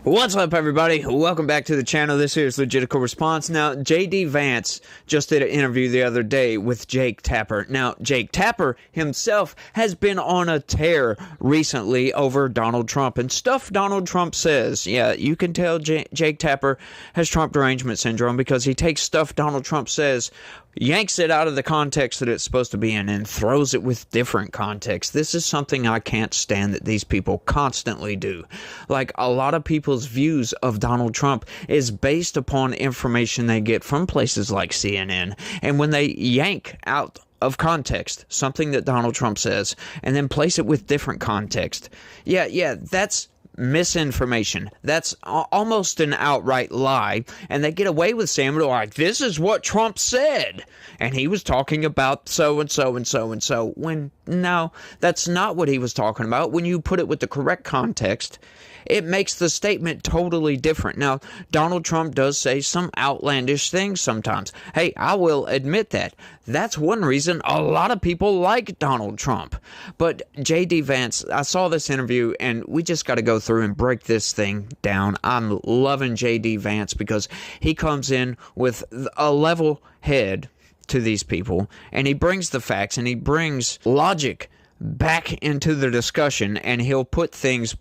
What's up, everybody? Welcome back to the channel. This here is Legitical Response. Now, D Vance just did an interview the other day with Jake Tapper. Now, Jake Tapper himself has been on a tear recently over Donald Trump and stuff Donald Trump says. Yeah, you can tell Jake Tapper has Trump derangement syndrome because he takes stuff Donald Trump says, yanks it out of the context that it's supposed to be in, and throws it with different context. This is something I can't stand that these people constantly do. Like, a lot of people's views of Donald Trump is based upon information they get from places like CNN, and when they yank out of context something that Donald Trump says and then place it with different context, yeah, that's misinformation. That's almost an outright lie, and they get away with saying, like, this is what Trump said, and he was talking about so and so and so and so, when no, that's not what he was talking about. When you put it with the correct context, it makes the statement totally different. Now, Donald Trump does say some outlandish things sometimes. Hey, I will admit that. That's one reason a lot of people like Donald Trump. But D Vance, I saw this interview, and we just got to go through and break this thing down. I'm loving D Vance because he comes in with a level head to these people, and he brings the facts, and he brings logic back into the discussion, and he'll put things,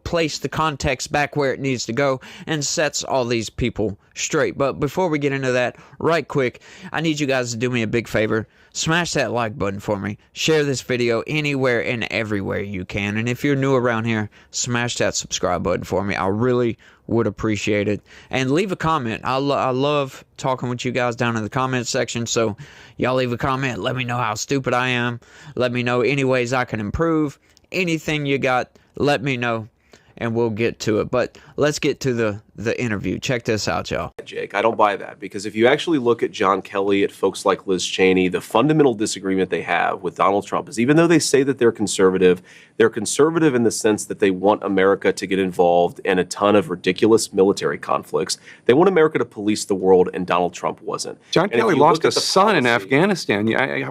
place the context back where it needs to go, and sets all these people straight. But before we get into that, right quick, I need you guys to do me a big favor. Smash that like button for me. Share this video anywhere and everywhere you can. And if you're new around here, smash that subscribe button for me. I really would appreciate it. And leave a comment. I love talking with you guys down in the comment section. So y'all leave a comment. Let me know how stupid I am. Let me know any ways I can improve. Anything you got, let me know, and we'll get to it. But let's get to the interview. Check this out, y'all. Jake, I don't buy that, because if you actually look at John Kelly, at folks like Liz Cheney, the fundamental disagreement they have with Donald Trump is, even though they say that they're conservative in the sense that they want America to get involved in a ton of ridiculous military conflicts. They want America to police the world, and Donald Trump wasn't. John Kelly lost a son in Afghanistan.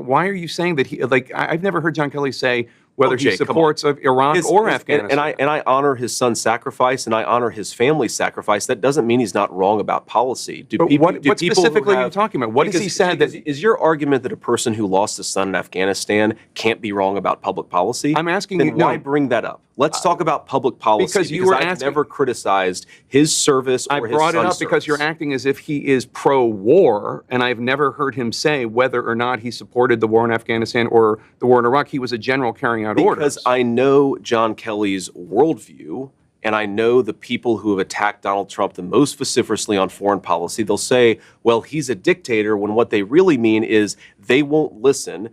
Why are you saying that he, I've never heard John Kelly say whether he supports of Iraq or Afghanistan. And I honor his son's sacrifice, and I honor his family's sacrifice. That doesn't mean he's not wrong about policy. What specifically are you talking about? What has he said? Is your argument that a person who lost a son in Afghanistan can't be wrong about public policy? I'm asking then you. Why bring that up? Let's talk about public policy, because I've never criticized his service or his son's service. I brought it up because you're acting as if he is pro-war, and I've never heard him say whether or not he supported the war in Afghanistan or the war in Iraq. He was a general carrying out orders. Because I know John Kelly's worldview, and I know the people who have attacked Donald Trump the most vociferously on foreign policy. They'll say, well, he's a dictator, when what they really mean is they won't listen.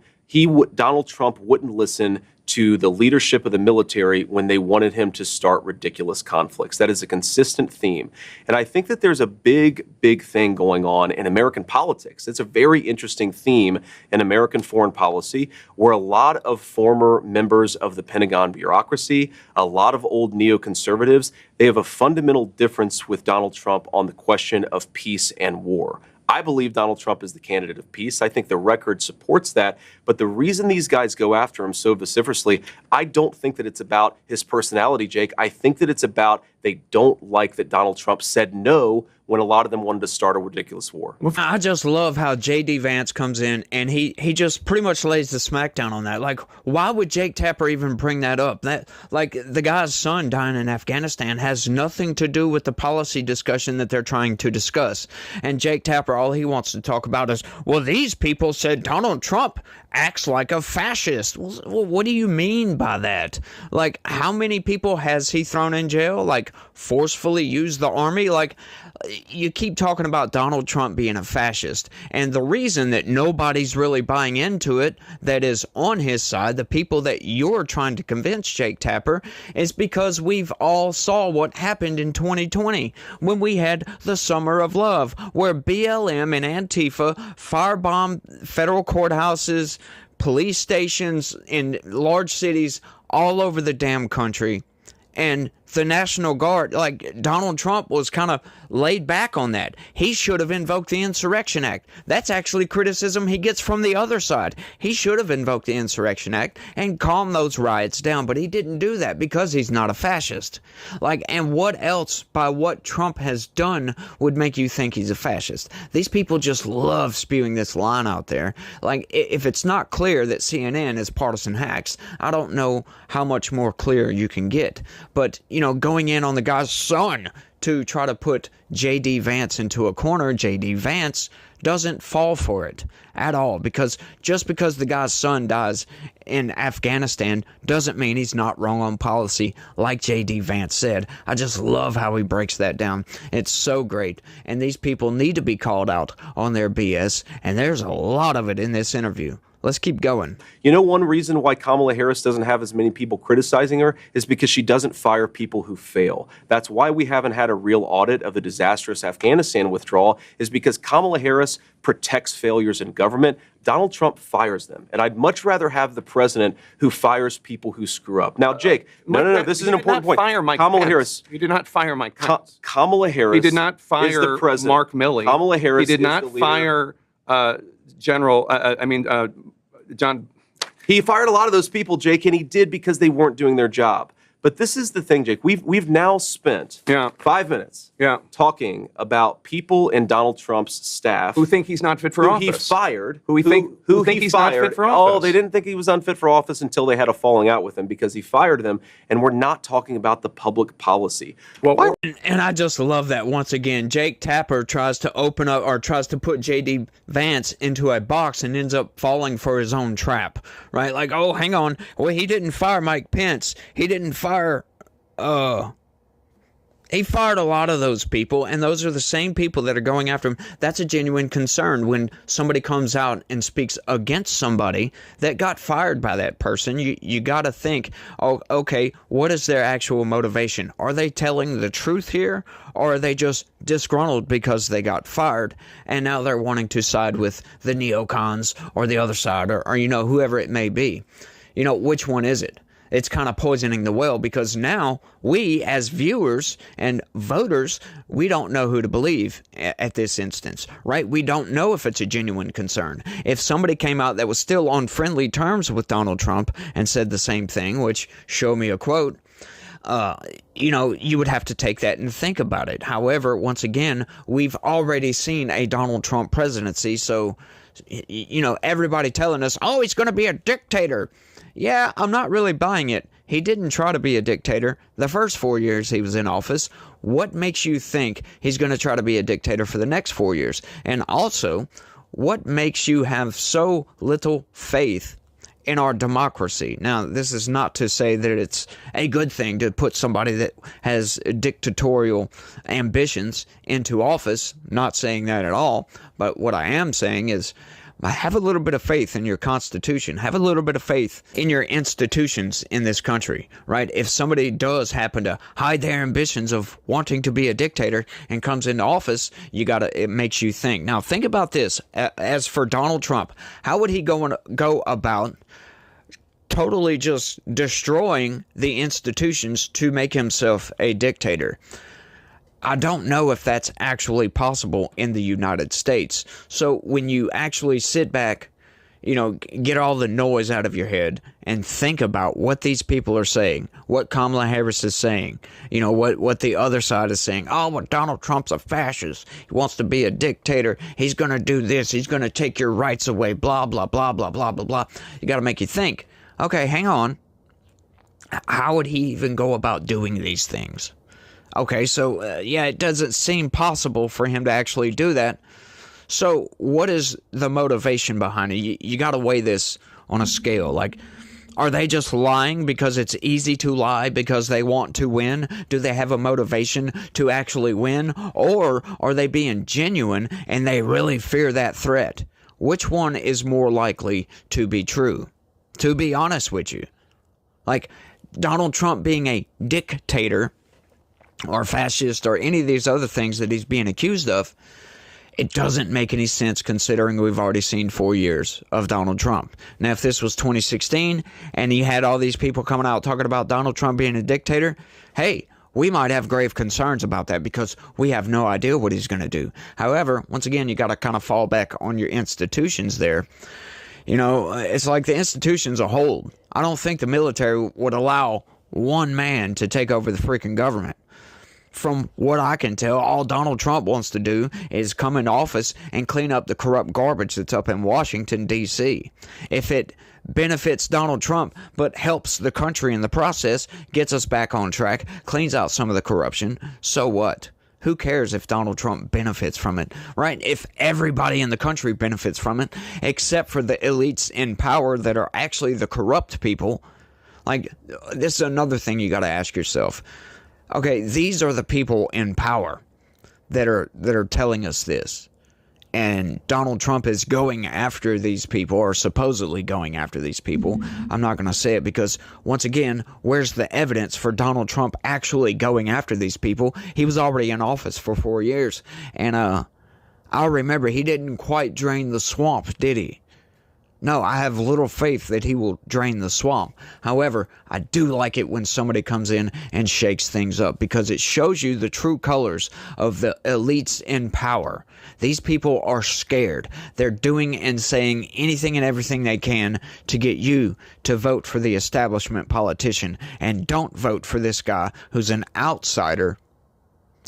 Donald Trump wouldn't listen to the leadership of the military when they wanted him to start ridiculous conflicts. That is a consistent theme. And I think that there's a big thing going on in American politics. It's a very interesting theme in American foreign policy, where a lot of former members of the Pentagon bureaucracy, a lot of old neoconservatives, they have a fundamental difference with Donald Trump on the question of peace and war. I believe Donald Trump is the candidate of peace. I think the record supports that. But the reason these guys go after him so vociferously, I don't think that it's about his personality, Jake. I think that it's about they don't like that Donald Trump said no when a lot of them wanted to start a ridiculous war. I just love how D Vance comes in, and he just pretty much lays the smackdown on that. Like, why would Jake Tapper even bring that up? That, like, the guy's son dying in Afghanistan has nothing to do with the policy discussion that they're trying to discuss. And Jake Tapper, all he wants to talk about is, well, these people said Donald Trump acts like a fascist. Well, what do you mean by that? Like, how many people has he thrown in jail? Like, forcefully used the army? Like, you keep talking about Donald Trump being a fascist, and the reason that nobody's really buying into it that is on his side, the people that you're trying to convince, Jake Tapper, is because we've all saw what happened in 2020 when we had the Summer of Love, where BLM and Antifa firebombed federal courthouses, police stations in large cities all over the damn country. And the National Guard, like Donald Trump was kind of laid back on that. He should have invoked the Insurrection Act. That's actually criticism he gets from the other side. He should have invoked the Insurrection Act and calmed those riots down, but he didn't do that because he's not a fascist. Like, and what else by what Trump has done would make you think he's a fascist? These people just love spewing this line out there. Like, if it's not clear that CNN is partisan hacks, I don't know how much more clear you can get. But, you know, going in on the guy's son to try to put J.D. Vance into a corner, J.D. Vance doesn't fall for it at all, because just because the guy's son dies in Afghanistan doesn't mean he's not wrong on policy, like J.D. Vance said. I just love how he breaks that down. It's so great, and these people need to be called out on their BS, and there's a lot of it in this interview. Let's keep going. You know, one reason why Kamala Harris doesn't have as many people criticizing her is because she doesn't fire people who fail. That's why we haven't had a real audit of the disastrous Afghanistan withdrawal, is because Kamala Harris protects failures in government. Donald Trump fires them. And I'd much rather have the president who fires people who screw up. Now, Jake, no, this is an important point. Kamala Harris. You did not fire Mike Pence. Kamala Harris. He did not fire Mark Milley. Kamala Harris. He did not fire John. He fired a lot of those people, Jake, and he did because they weren't doing their job. But this is the thing, Jake. We've now spent 5 minutes talking about people in Donald Trump's staff who think he's not fit for office. He fired. Who think he's not fit for office. Oh, they didn't think he was unfit for office until they had a falling out with him because he fired them. And we're not talking about the public policy. Well, and I just love that once again. Jake Tapper tries to open up or tries to put J.D. Vance into a box and ends up falling for his own trap, right? Like, oh, hang on. Well, he didn't fire Mike Pence. He didn't fire he fired a lot of those people, and those are the same people that are going after him. That's a genuine concern when somebody comes out and speaks against somebody that got fired by that person. You got to think, oh, okay, what is their actual motivation? Are they telling the truth here, or are they just disgruntled because they got fired, and now they're wanting to side with the neocons or the other side, or you know, whoever it may be? You know, which one is it? It's kind of poisoning the well, because now we, as viewers and voters, we don't know who to believe at this instance, right? We don't know if it's a genuine concern. If somebody came out that was still on friendly terms with Donald Trump and said the same thing, which, show me a quote, you know, you would have to take that and think about it. However, once again, we've already seen a Donald Trump presidency, so, you know, everybody telling us, oh, he's going to be a dictator. Yeah, I'm not really buying it. He didn't try to be a dictator the first 4 years he was in office. What makes you think he's going to try to be a dictator for the next 4 years? And also, what makes you have so little faith in our democracy? Now, this is not to say that it's a good thing to put somebody that has dictatorial ambitions into office. Not saying that at all. But what I am saying is, have a little bit of faith in your Constitution. Have a little bit of faith in your institutions in this country, right? If somebody does happen to hide their ambitions of wanting to be a dictator and comes into office, it makes you think. Now, think about this. As for Donald Trump, how would he go about totally just destroying the institutions to make himself a dictator? I don't know if that's actually possible in the United States. So when you actually sit back, you know, get all the noise out of your head and think about what these people are saying, what Kamala Harris is saying, you know, what the other side is saying. Oh, well, Donald Trump's a fascist. He wants to be a dictator. He's going to do this. He's going to take your rights away, blah, blah, blah, blah, blah, blah, blah. You got to make you think, okay, hang on. How would he even go about doing these things? Okay, so, yeah, it doesn't seem possible for him to actually do that. So what is the motivation behind it? You got to weigh this on a scale. Like, are they just lying because it's easy to lie because they want to win? Do they have a motivation to actually win? Or are they being genuine and they really fear that threat? Which one is more likely to be true? To be honest with you. Like, Donald Trump being a dictator or fascist or any of these other things that he's being accused of, it doesn't make any sense considering we've already seen 4 years of Donald Trump. Now, if this was 2016 and you had all these people coming out talking about Donald Trump being a dictator, hey, we might have grave concerns about that because we have no idea what he's going to do. However, once again, you got to kind of fall back on your institutions there. You know, it's like the institutions a whole. I don't think the military would allow one man to take over the freaking government. From what I can tell, all Donald Trump wants to do is come into office and clean up the corrupt garbage that's up in Washington, D.C. If it benefits Donald Trump but helps the country in the process, gets us back on track, cleans out some of the corruption, so what? Who cares if Donald Trump benefits from it, right? If everybody in the country benefits from it, except for the elites in power that are actually the corrupt people. Like, this is another thing you got to ask yourself. Okay, these are the people in power that are telling us this. And Donald Trump is going after these people, or supposedly going after these people. I'm not going to say it because, once again, where's the evidence for Donald Trump actually going after these people? He was already in office for 4 years. And I'll remember, he didn't quite drain the swamp, did he? No, I have little faith that he will drain the swamp. However, I do like it when somebody comes in and shakes things up because it shows you the true colors of the elites in power. These people are scared. They're doing and saying anything and everything they can to get you to vote for the establishment politician, and don't vote for this guy who's an outsider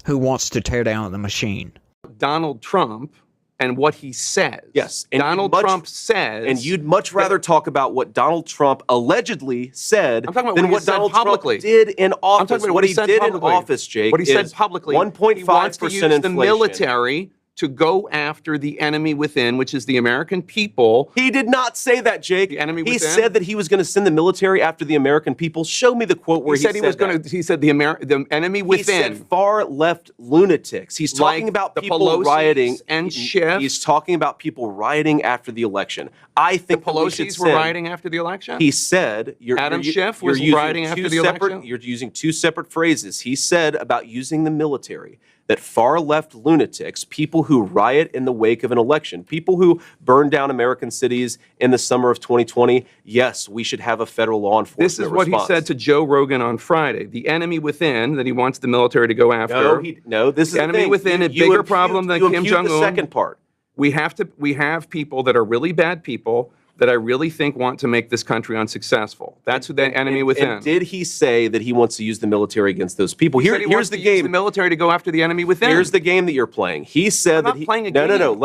who wants to tear down the machine. Donald Trump and what he says. Yes. And Donald Trump says... And you'd much rather talk about what Donald Trump allegedly said than what Donald Trump did in office. I'm talking about what he did in office, Jake, what he said publicly. 1.5% he wants to use inflation. The military to go after the enemy within, which is the American people. He did not say that, Jake. The enemy within? He said that he was going to send the military after the American people. Show me the quote where he said he was going to. He said the enemy within. He said far left lunatics. He's talking like about the people Pelosi's rioting and Schiff. He's talking about people rioting after the election. I think the Pelosi's were rioting after the election. He said Adam Schiff was rioting after the election. You're using two separate phrases. He said about using the military that far-left lunatics, people who riot in the wake of an election, people who burn down American cities in the summer of 2020, yes, we should have a federal law enforcement This is what response. he said to Joe Rogan on Friday. The enemy within that he wants the military to go after. No, this is the enemy thing. within a bigger problem than Kim Jong-un. The second part. We have people that are really bad people that I really think want to make this country unsuccessful. That's who the enemy within. And did he say that he wants to use the military against those people? He here's the game. Use the military to go after the enemy within. Here's the game that you're playing. He said I'm not playing a game. No.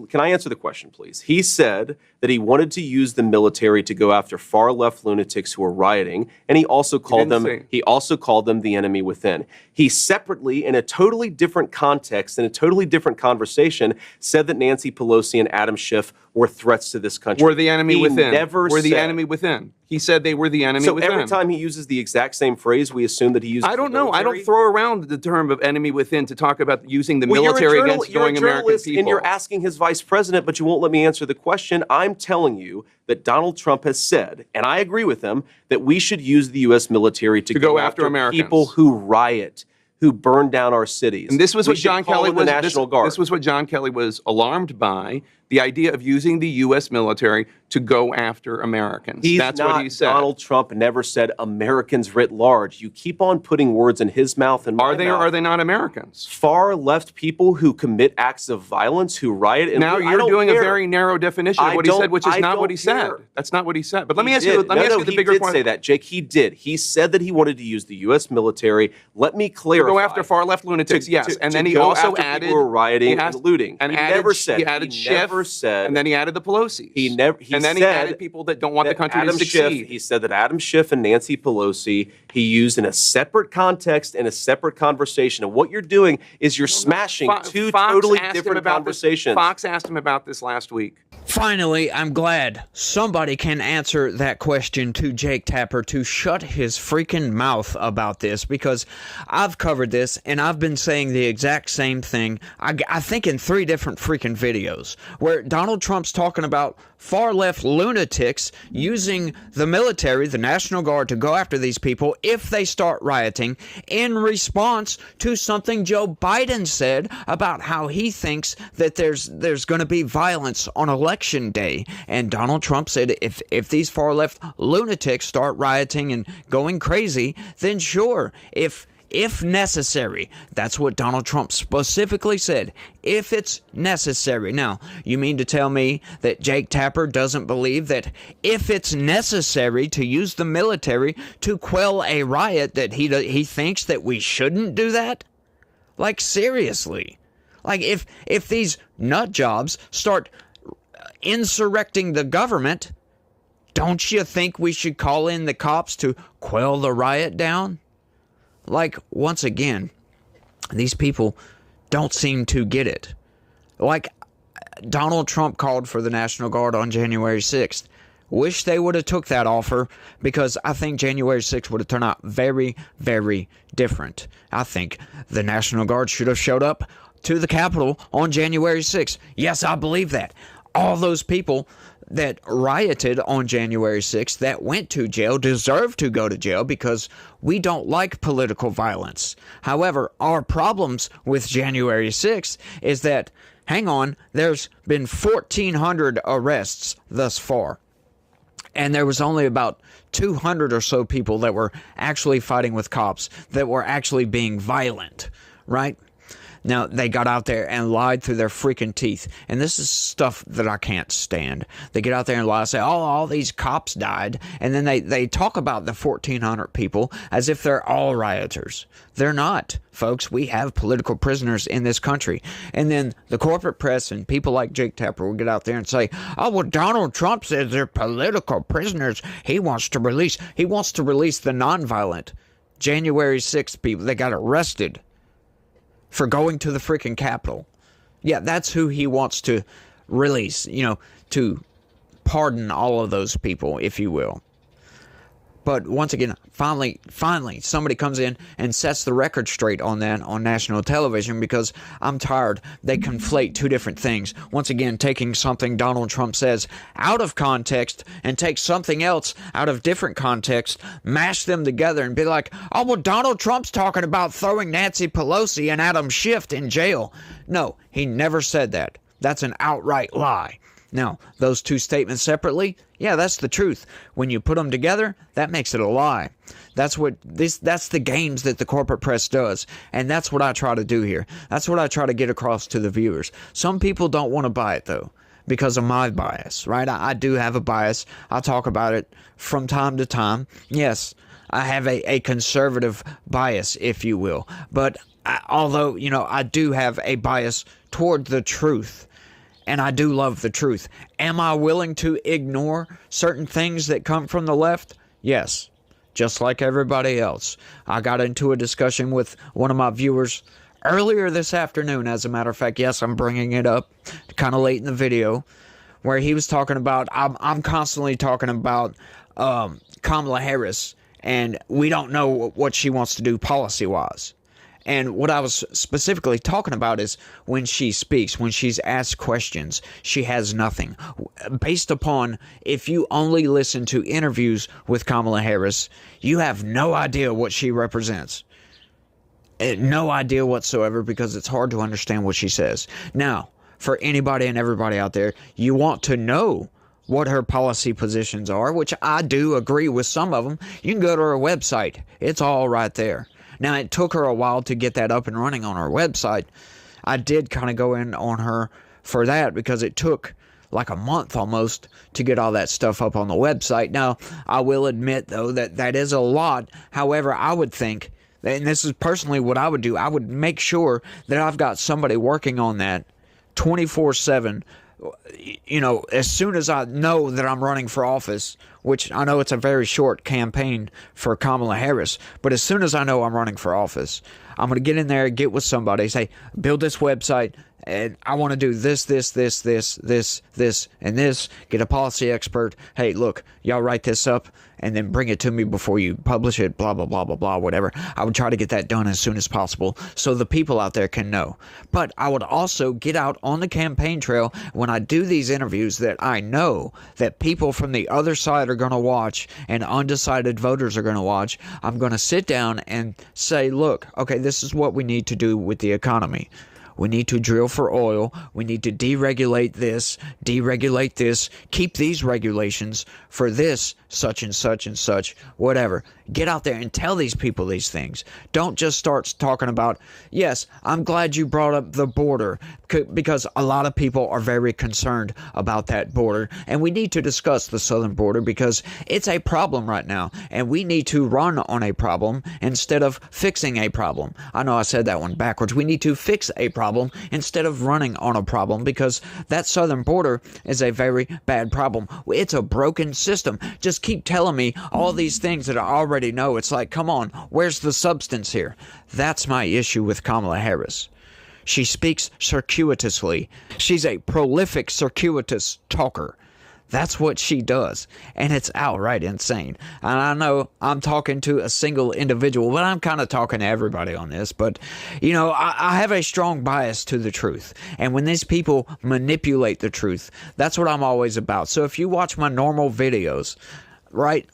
Can I answer the question, please? He said that he wanted to use the military to go after far left lunatics who are rioting, and he also called them the enemy within. He separately, in a totally different context, in a totally different conversation, said that Nancy Pelosi and Adam Schiff were threats to this country. Were the enemy within. Never the enemy within. He said they were the enemy within. So every time he uses the exact same phrase, we assume that he uses I don't know. I don't throw around the term of enemy within to talk about using the military against going American people. And you're asking his vice president, but you won't let me answer the question. I'm telling you that Donald Trump has said, and I agree with him, that we should use the U.S. military to go after Americans. People who riot, who burn down our cities. And this was what John Kelly was. National Guard. This was what John Kelly was alarmed by: the idea of using the U.S. military to go after Americans. That's what he said. Donald Trump never said Americans writ large. You keep on putting words in his mouth and my mouth. Are they or are they not Americans? Far left people who commit acts of violence, who riot. And now you're doing a very narrow definition of what he said, which is not what he said. That's not what he said. But let me ask you. Let me ask you the bigger point. He did say that, Jake. He did. He said that he wanted to use the U.S. military. Let me clarify. To go after far left lunatics, yes. And then he also added people who were rioting and looting. And he never said. He added Schiff. And then he added the Pelosi's. And then he added people that don't want the country to succeed. He said that Adam Schiff and Nancy Pelosi he used in a separate context, in a separate conversation. And what you're doing is you're smashing two totally different conversations. Fox asked him about this last week. Finally, I'm glad somebody can answer that question to Jake Tapper to shut his freaking mouth about this, because I've covered this and I've been saying the exact same thing, I think in 3 different freaking videos, where Donald Trump's talking about far-left lunatics using the military, the National Guard, to go after these people if they start rioting, in response to something Joe Biden said about how he thinks that there's going to be violence on Election Day. And Donald Trump said if these far-left lunatics start rioting and going crazy, then sure, if if necessary. That's what Donald Trump specifically said. If it's necessary. Now, you mean to tell me that Jake Tapper doesn't believe that if it's necessary to use the military to quell a riot, that he thinks that we shouldn't do that? Like, seriously. Like, if these nut jobs start insurrecting the government, don't you think we should call in the cops to quell the riot down? Like, once again, these people don't seem to get it. Like, Donald Trump called for the National Guard on January 6th. Wish they would have took that offer, because I think January 6th would have turned out very, very different. I think the National Guard should have showed up to the Capitol on January 6th. Yes, I believe that. All those people that rioted on January 6th, that went to jail, deserve to go to jail, because we don't like political violence. However, our problems with January 6th is that, hang on, there's been 1,400 arrests thus far. And there was only about 200 or so people that were actually fighting with cops, that were actually being violent, right? Now, they got out there and lied through their freaking teeth. And this is stuff that I can't stand. They get out there and lie and say, oh, all these cops died. And then they talk about the 1,400 people as if they're all rioters. They're not, folks. We have political prisoners in this country. And then the corporate press and people like Jake Tapper will get out there and say, oh, well, Donald Trump says they're political prisoners. He wants to release the nonviolent January 6th people. They got arrested for going to the freaking Capitol. Yeah, that's who he wants to release, to pardon all of those people, if you will. But once again, finally, somebody comes in and sets the record straight on that on national television, because I'm tired. They conflate two different things. Once again, taking something Donald Trump says out of context and take something else out of different context, mash them together and be like, oh, well, Donald Trump's talking about throwing Nancy Pelosi and Adam Schiff in jail. No, he never said that. That's an outright lie. Now, those two statements separately, yeah, that's the truth. When you put them together, that makes it a lie. That's the games that the corporate press does, and that's what I try to do here. That's what I try to get across to the viewers. Some people don't want to buy it, though, because of my bias, right? I do have a bias. I talk about it from time to time. Yes, I have a conservative bias, if you will. But although, I do have a bias toward the truth, and I do love the truth. Am I willing to ignore certain things that come from the left? Yes, just like everybody else. I got into a discussion with one of my viewers earlier this afternoon, as a matter of fact. Yes, I'm bringing it up kind of late in the video, where he was talking about, I'm constantly talking about Kamala Harris, and we don't know what she wants to do policy-wise. And what I was specifically talking about is when she speaks, when she's asked questions, she has nothing. Based upon, if you only listen to interviews with Kamala Harris, you have no idea what she represents. No idea whatsoever, because it's hard to understand what she says. Now, for anybody and everybody out there, you want to know what her policy positions are, which I do agree with some of them. You can go to her website. It's all right there. Now, it took her a while to get that up and running on her website. I did kind of go in on her for that, because it took like a month almost to get all that stuff up on the website. Now, I will admit, though, that is a lot. However, I would think, and this is personally what I would do, I would make sure that I've got somebody working on that 24/7. As soon as I know that I'm running for office, which I know it's a very short campaign for Kamala Harris, but as soon as I know I'm running for office, I'm going to get in there, get with somebody, say, build this website, and I want to do this, and this, get a policy expert. Hey, look, y'all write this up, and then bring it to me before you publish it, blah, blah, blah, blah, blah, whatever. I would try to get that done as soon as possible so the people out there can know. But I would also get out on the campaign trail when I do these interviews that I know that people from the other side are going to watch and undecided voters are going to watch. I'm going to sit down and say, look, okay, this is what we need to do with the economy. We need to drill for oil. We need to deregulate this, keep these regulations for this, such and such and such, whatever. Get out there and tell these people these things. Don't just start talking about, yes, I'm glad you brought up the border, because a lot of people are very concerned about that border. And we need to discuss the southern border because it's a problem right now. And we need to run on a problem instead of fixing a problem. I know I said that one backwards. We need to fix a problem instead of running on a problem, because that southern border is a very bad problem. It's a broken system. Just keep telling me all these things that I already know. It's like, come on, where's the substance here? That's my issue with Kamala Harris. She speaks circuitously. She's a prolific circuitous talker. That's what she does, and it's outright insane. And I know I'm talking to a single individual, but I'm kind of talking to everybody on this. But, you know, I have a strong bias to the truth. And when these people manipulate the truth, that's what I'm always about. So if you watch my normal videos, right,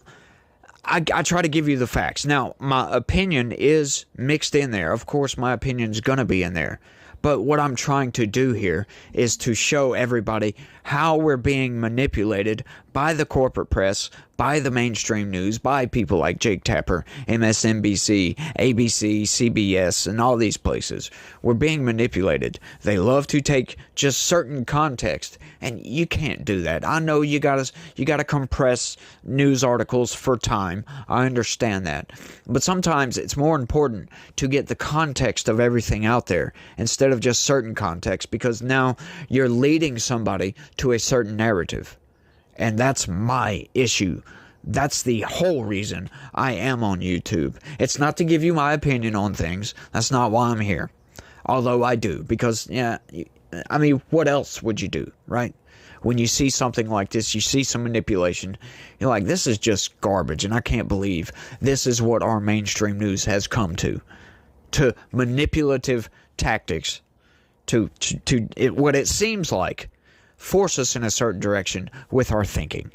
I try to give you the facts. Now, my opinion is mixed in there. Of course, my opinion's going to be in there. But what I'm trying to do here is to show everybody how we're being manipulated by the corporate press, by the mainstream news, by people like Jake Tapper, MSNBC, ABC, CBS, and all these places. We're being manipulated. They love to take just certain context, and you can't do that. I know you gotta compress news articles for time. I understand that. But sometimes it's more important to get the context of everything out there instead of just certain context, because now you're leading somebody to a certain narrative. And that's my issue. That's the whole reason I am on YouTube. It's not to give you my opinion on things. That's not why I'm here. Although I do, because, yeah, I mean, what else would you do, right? When you see something like this, you see some manipulation, you're like, this is just garbage, and I can't believe this is what our mainstream news has come to manipulative tactics, to what it seems like, force us in a certain direction with our thinking.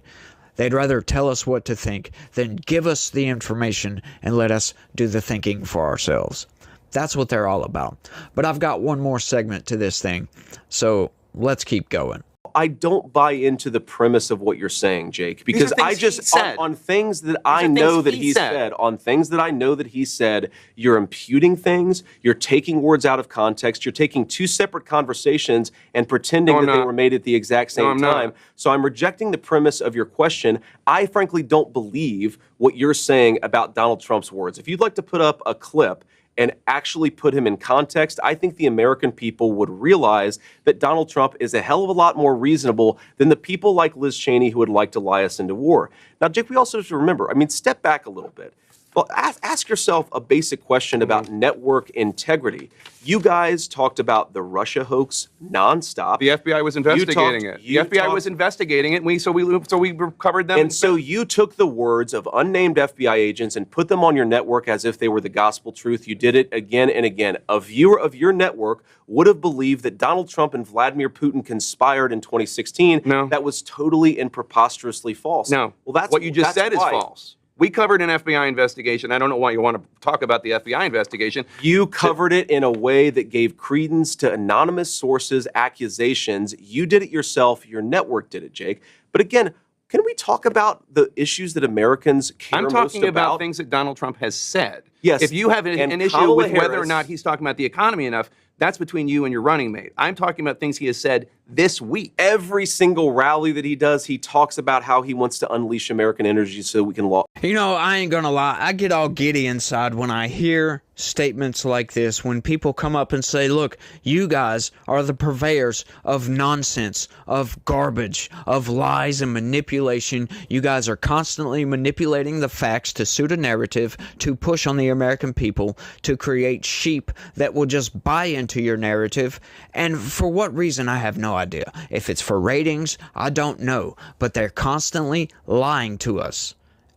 They'd rather tell us what to think than give us the information and let us do the thinking for ourselves. That's what they're all about. But I've got one more segment to this thing, so let's keep going. I don't buy into the premise of what you're saying, Jake, because I just on things that I know that he said, on things that I know that he said, you're imputing things, you're taking words out of context, you're taking two separate conversations and pretending that they were made at the exact same time. So I'm rejecting the premise of your question. I frankly don't believe what you're saying about Donald Trump's words. If you'd like to put up a clip and actually put him in context, I think the American people would realize that Donald Trump is a hell of a lot more reasonable than the people like Liz Cheney who would like to lie us into war. Now, Jake, we also have to remember, I mean, step back a little bit. Well, ask yourself a basic question about network integrity. You guys talked about the Russia hoax nonstop. The FBI was investigating it. The FBI was investigating it, so we covered them. And so you took the words of unnamed FBI agents and put them on your network as if they were the gospel truth. You did it again and again. A viewer of your network would have believed that Donald Trump and Vladimir Putin conspired in 2016. No. That was totally and preposterously false. No. Well, that's what you just said is false. We covered an FBI investigation. I don't know why you want to talk about the FBI investigation. You covered it in a way that gave credence to anonymous sources' accusations. You did it yourself. Your network did it, Jake. But again, can we talk about the issues that Americans care most about? I'm talking about things that Donald Trump has said. Yes. If you have an issue with whether or not he's talking about the economy enough, that's between you and your running mate. I'm talking about things he has said this week. Every single rally that he does, he talks about how he wants to unleash American energy so we can You know, I ain't gonna lie. I get all giddy inside when I hear statements like this, when people come up and say, look, you guys are the purveyors of nonsense, of garbage, of lies and manipulation. You guys are constantly manipulating the facts to suit a narrative, to push on the American people, to create sheep that will just buy into your narrative. And for what reason, I have no idea. If it's for ratings, I don't know. But they're constantly lying to us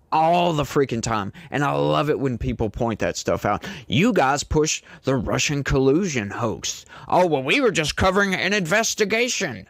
all the freaking time. And I love it when people point that stuff out. You guys push the Russian collusion hoax. Oh, well, we were just covering an investigation.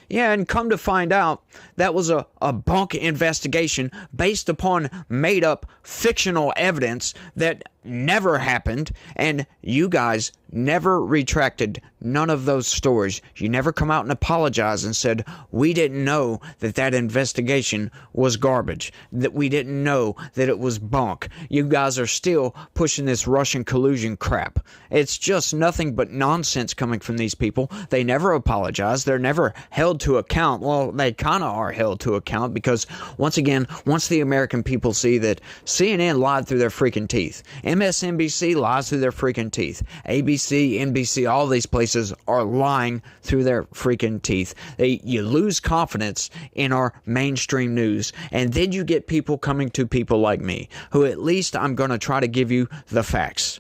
Yeah, and come to find out, that was a bunk investigation based upon made-up fictional evidence that never happened, and you guys never retracted none of those stories. You never come out and apologize and said, we didn't know that that investigation was garbage, that we didn't know that it was bunk. You guys are still pushing this Russian collusion crap. It's just nothing but nonsense coming from these people. They never apologize. They're never held to account. Well, they kind of are held to account because, once again, once the American people see that CNN lied through their freaking teeth, MSNBC lies through their freaking teeth, ABC, NBC, all these places are lying through their freaking teeth. You lose confidence in our mainstream news, and then you get people coming to people like me, who at least I'm going to try to give you the facts.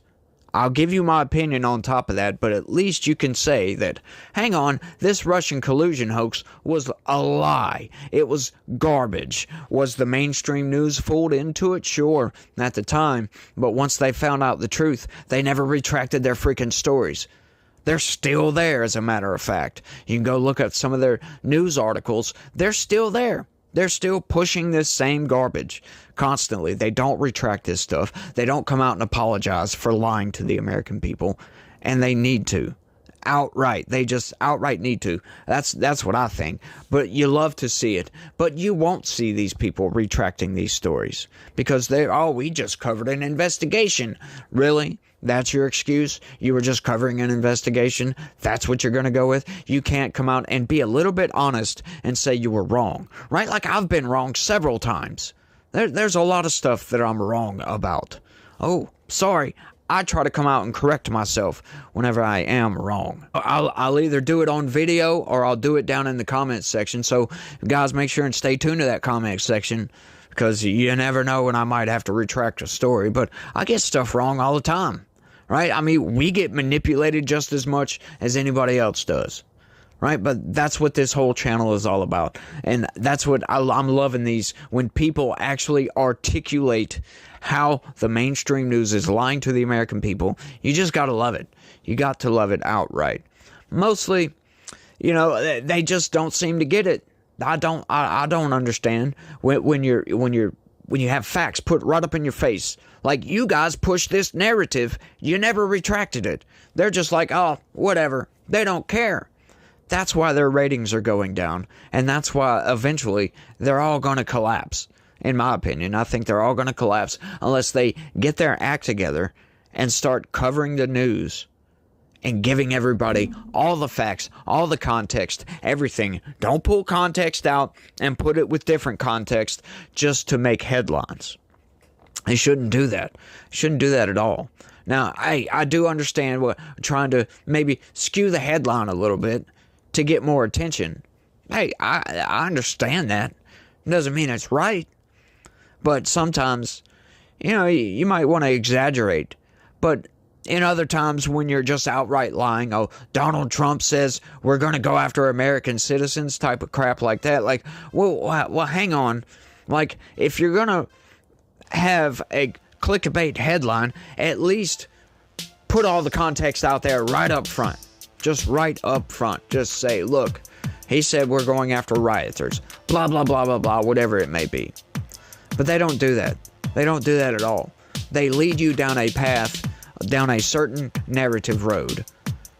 I'll give you my opinion on top of that, but at least you can say that, hang on, this Russian collusion hoax was a lie. It was garbage. Was the mainstream news fooled into it? Sure, at the time. But once they found out the truth, they never retracted their freaking stories. They're still there, as a matter of fact. You can go look at some of their news articles. They're still there. They're still pushing this same garbage constantly. They don't retract this stuff. They don't come out and apologize for lying to the American people. And they need to. Outright. They just outright need to. That's what I think. But you love to see it. But you won't see these people retracting these stories. Because we just covered an investigation. Really? That's your excuse? You were just covering an investigation? That's what you're going to go with? You can't come out and be a little bit honest and say you were wrong, right? Like I've been wrong several times. There's a lot of stuff that I'm wrong about. Oh, sorry. I try to come out and correct myself whenever I am wrong. I'll either do it on video or I'll do it down in the comments section. So guys, make sure and stay tuned to that comment section, because you never know when I might have to retract a story. But I get stuff wrong all the time. Right? I mean, we get manipulated just as much as anybody else does. Right? But that's what this whole channel is all about. And that's what I'm loving these, when people actually articulate how the mainstream news is lying to the American people. You just got to love it. You got to love it outright. Mostly, they just don't seem to get it. I don't understand when you have facts put right up in your face. Like, you guys push this narrative, you never retracted it. They're just like, oh, whatever. They don't care. That's why their ratings are going down. And that's why eventually they're all going to collapse. In my opinion, I think they're all going to collapse unless they get their act together and start covering the news and giving everybody all the facts, all the context, everything. Don't pull context out and put it with different context just to make headlines. They shouldn't do that. Shouldn't do that at all. Now, I do understand trying to maybe skew the headline a little bit to get more attention. Hey, I understand that. It doesn't mean it's right. But sometimes, you might want to exaggerate. But in other times when you're just outright lying, oh, Donald Trump says we're going to go after American citizens, type of crap like that. Like, well, hang on. Like, if you're going to have a clickbait headline, at least put all the context out there right up front. Just right up front. Just say, look, he said we're going after rioters. Blah, blah, blah, blah, blah, whatever it may be. But they don't do that. They don't do that at all. They lead you down a path, down a certain narrative road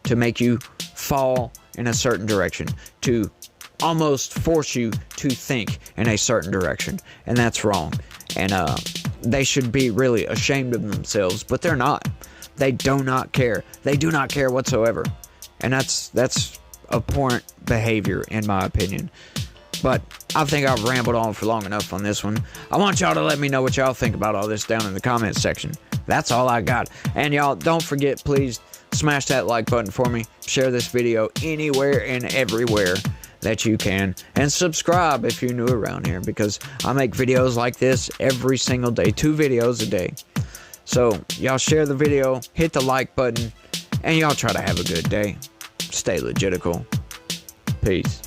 to make you fall in a certain direction, to almost force you to think in a certain direction. And that's wrong. And they should be really ashamed of themselves, but they're not. They do not care. They do not care whatsoever. And that's abhorrent behavior, in my opinion. But I think I've rambled on for long enough on this one. I want y'all to let me know what y'all think about all this down in the comments section. That's all I got. And y'all, don't forget, please smash that like button for me. Share this video anywhere and everywhere that you can. And subscribe if you're new around here, because I make videos like this every single day. 2 videos a day. So y'all share the video, hit the like button, and y'all try to have a good day. Stay legitical. Peace.